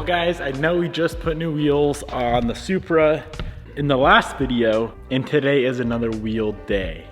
guys, I know we just put new wheels on the Supra in the last video, and today is another wheel day.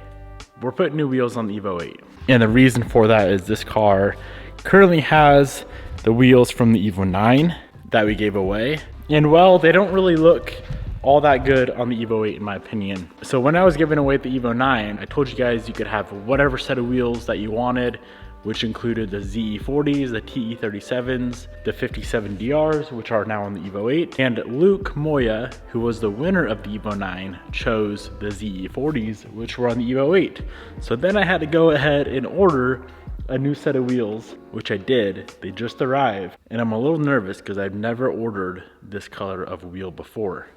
We're putting new wheels on the Evo 8. And the reason for that is this car currently has the wheels from the Evo 9 that we gave away. And well, they don't really look all that good on the Evo 8 in my opinion. So when I was giving away the Evo 9, I told you guys you could have whatever set of wheels that you wanted, which included the ZE40s, the TE37s, the 57DRs, which are now on the Evo 8. And Luke Moya, who was the winner of the Evo 9, chose the ZE40s, which were on the Evo 8. So then I had to go ahead and order a new set of wheels, which I did. They just arrived. And I'm a little nervous because I've never ordered this color of wheel before.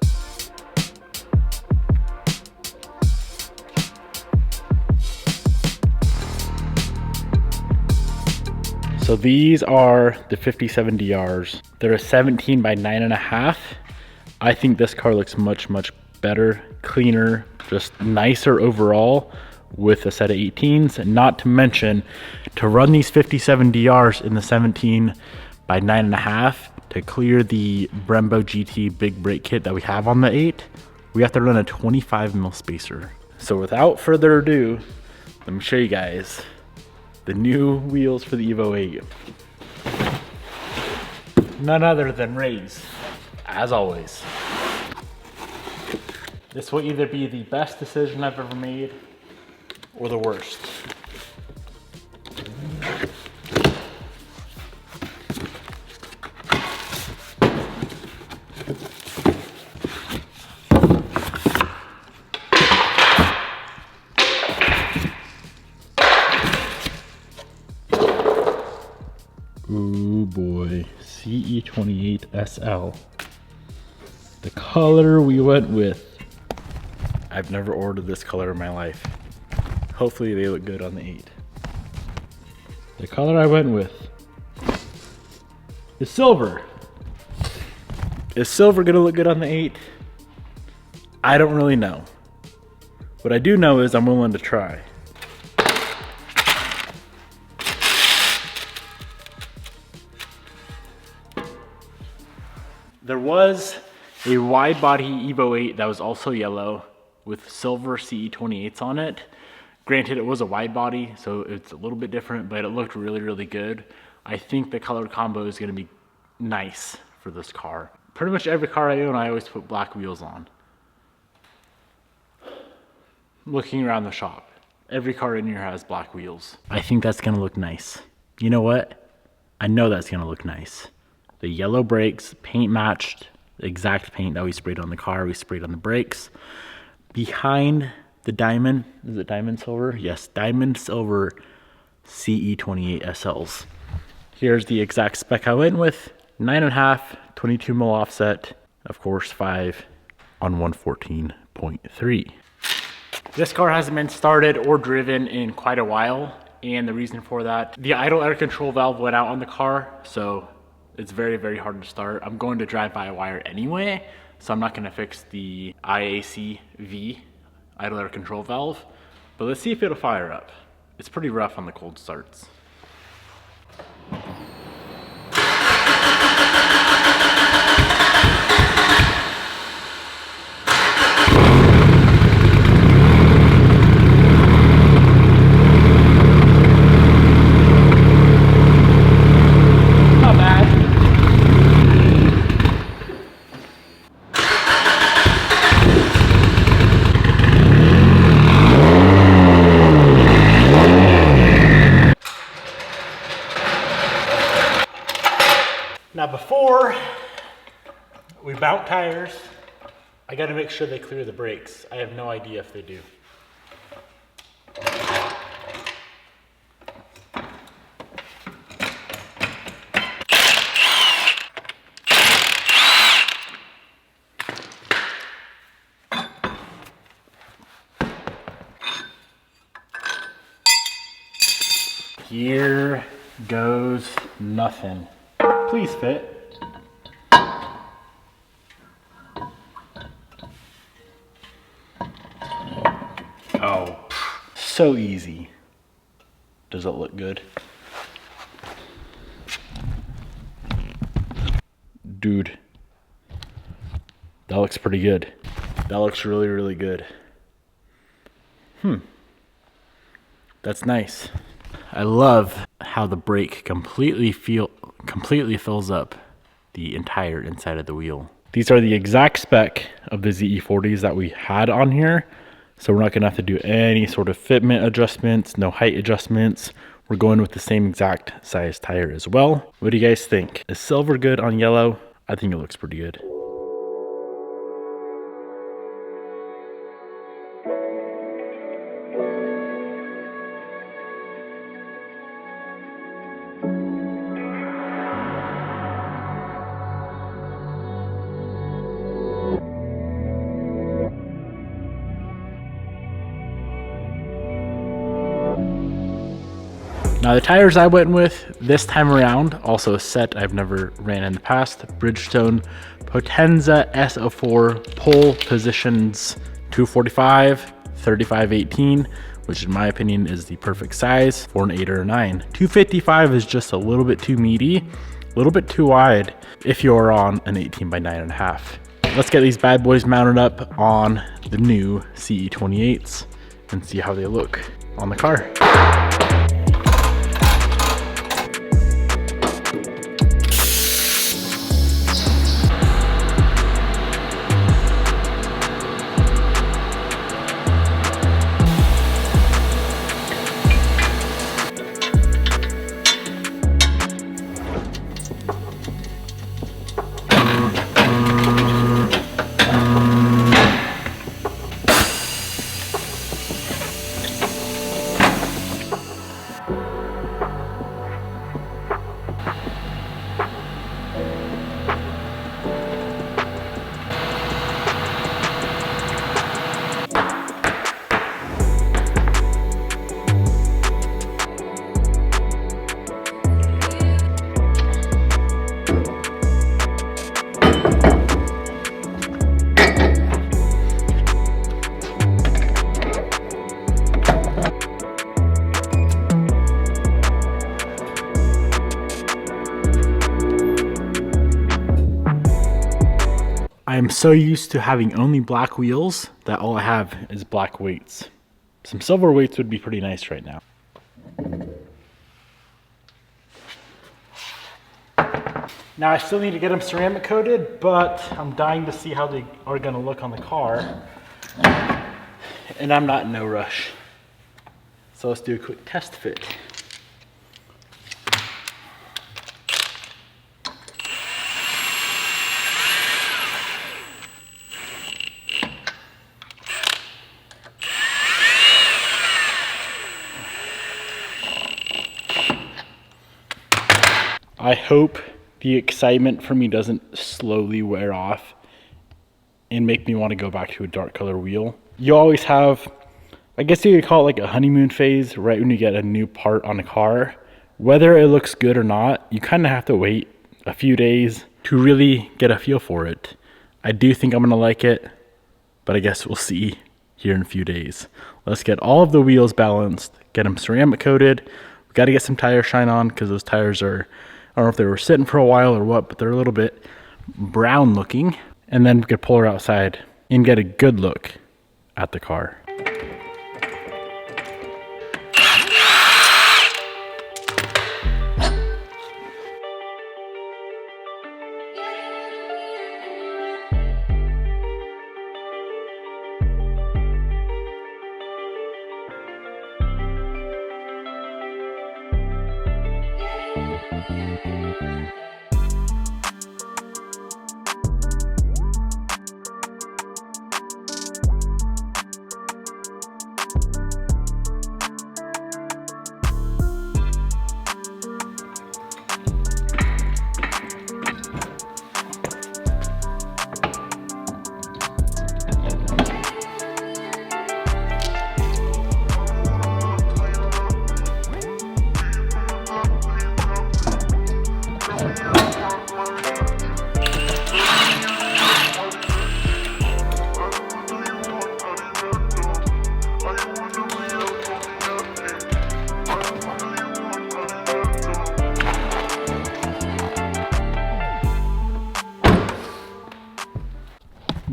So these are the 57DRs. They're a 17 by 9.5. I think this car looks much, much better, cleaner, just nicer overall with a set of 18s. And not to mention, to run these 57DRs in the 17 by 9.5 to clear the Brembo GT big brake kit that we have on the 8, we have to run a 25 mil spacer. So without further ado, let me show you guys the new wheels for the Evo 8. None other than Ray's, as always. This will either be the best decision I've ever made or the worst. Oh boy, CE28 SL. The color we went with. I've never ordered this color in my life. Hopefully they look good on the 8. The color I went with is silver. Is silver gonna look good on the 8? I don't really know. What I do know is I'm willing to try. There was a wide body Evo 8 that was also yellow with silver CE28s on it. Granted, it was a wide body, so it's a little bit different, but it looked really, really good. I think the color combo is gonna be nice for this car. Pretty much every car I own, I always put black wheels on. Looking around the shop, every car in here has black wheels. I think that's gonna look nice. You know what? I know that's gonna look nice. The yellow brakes, paint matched, the exact paint that we sprayed on the car, we sprayed on the brakes. Behind the diamond, is it diamond silver? Yes, diamond silver CE28 SLs. Here's the exact spec I went with. 9.5, 22 mil offset, of course 5 on 114.3. This car hasn't been started or driven in quite a while, and the reason for that, the idle air control valve went out on the car, so it's very, very hard to start. I'm going to drive by a wire anyway, so I'm not gonna fix the IAC-V, idle air control valve, but let's see if it'll fire up. It's pretty rough on the cold starts. Now before we mount tires, I gotta make sure they clear the brakes. I have no idea if they do. Here goes nothing. Please fit. Oh, so easy. Does it look good? Dude, that looks pretty good. That looks really, really good. That's nice. I love how the brake completely fills up the entire inside of the wheel. These are the exact spec of the ZE40s that we had on here. So we're not gonna have to do any sort of fitment adjustments, no height adjustments. We're going with the same exact size tire as well. What do you guys think? Is silver good on yellow? I think it looks pretty good. Now the tires I went with this time around, also a set I've never ran in the past, Bridgestone Potenza S04 pole positions 245, 3518, which in my opinion is the perfect size for an 8 or a 9. 255 is just a little bit too meaty, a little bit too wide if you're on an 18 by 9.5. Let's get these bad boys mounted up on the new CE28s and see how they look on the car. I am so used to having only black wheels that all I have is black weights. Some silver weights would be pretty nice right now. Now I still need to get them ceramic coated, but I'm dying to see how they are gonna look on the car. And I'm not in no rush. So let's do a quick test fit. I hope the excitement for me doesn't slowly wear off and make me want to go back to a dark color wheel. You always have, I guess you could call it like a honeymoon phase right when you get a new part on a car. Whether it looks good or not, you kind of have to wait a few days to really get a feel for it. I do think I'm going to like it, but I guess we'll see here in a few days. Let's get all of the wheels balanced, get them ceramic coated. We got to get some tire shine on because those tires are, I don't know if they were sitting for a while or what, but they're a little bit brown looking. And then we could pull her outside and get a good look at the car.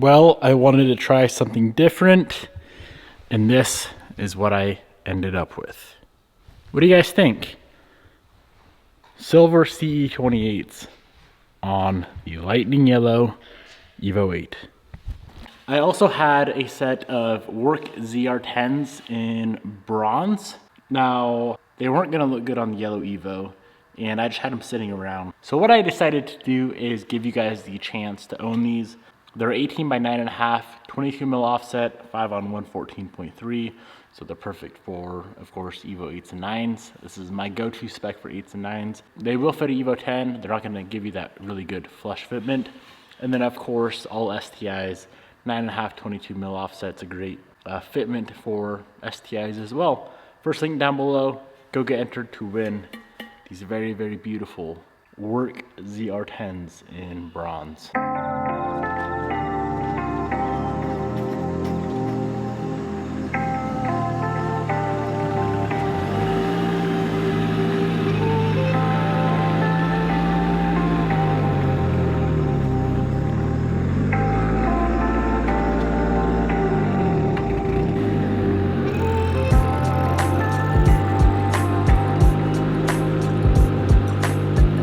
Well, I wanted to try something different, and this is what I ended up with. What do you guys think? Silver CE28s on the lightning yellow Evo 8. I also had a set of work ZR10s in bronze. Now, they weren't gonna look good on the yellow Evo, and I just had them sitting around. So what I decided to do is give you guys the chance to own these. They're 18 by 9.5, 22 mil offset, 5-on-1 14.3. So they're perfect for, of course, Evo 8s and 9s. This is my go-to spec for 8s and 9s. They will fit a Evo 10. They're not gonna give you that really good flush fitment. And then of course, all STIs, 9.5, 22 mil offset's a great fitment for STIs as well. First link down below, go get entered to win these very, very beautiful work ZR10s in bronze.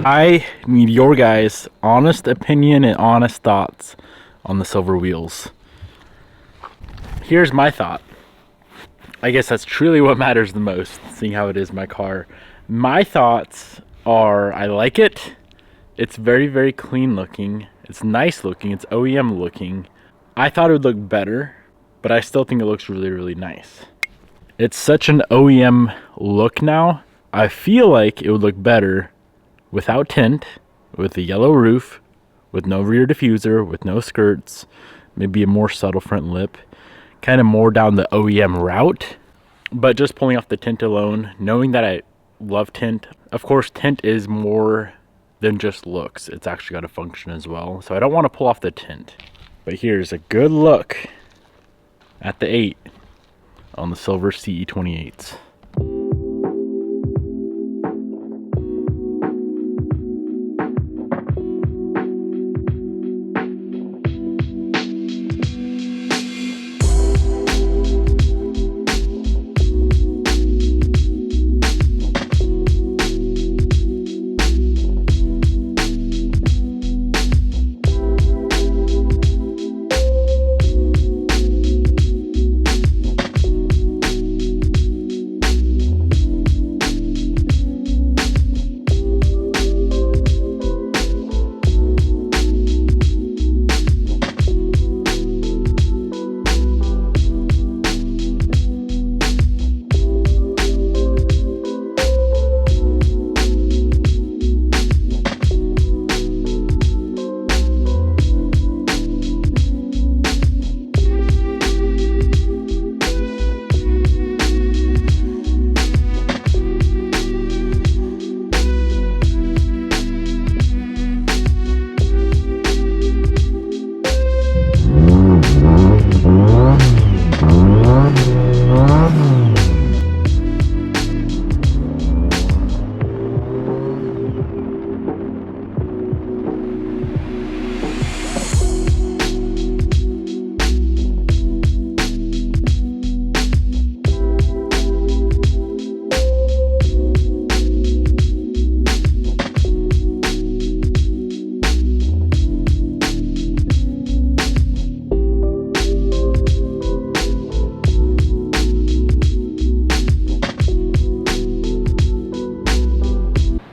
I need your guys' honest opinion and honest thoughts on the silver wheels. Here's my thought. I guess that's truly what matters the most, seeing how it is my car. My thoughts are, I like it. It's very, very clean looking. It's nice looking. It's OEM looking. I thought it would look better, but I still think it looks really, really nice. It's such an OEM look now. I feel like it would look better without tint, with a yellow roof, with no rear diffuser, with no skirts, maybe a more subtle front lip, kind of more down the OEM route. But just pulling off the tint alone, knowing that I love tint. Of course, tint is more than just looks. It's actually got a function as well. So I don't want to pull off the tint. But here's a good look at the 8 on the silver CE28s.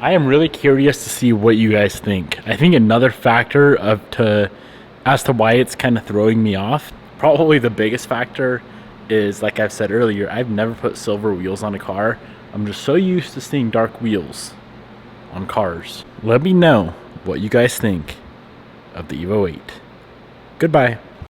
I am really curious to see what you guys think. I think another factor as to why it's kind of throwing me off, probably the biggest factor is, like I've said earlier, I've never put silver wheels on a car. I'm just so used to seeing dark wheels on cars. Let me know what you guys think of the Evo 8. Goodbye.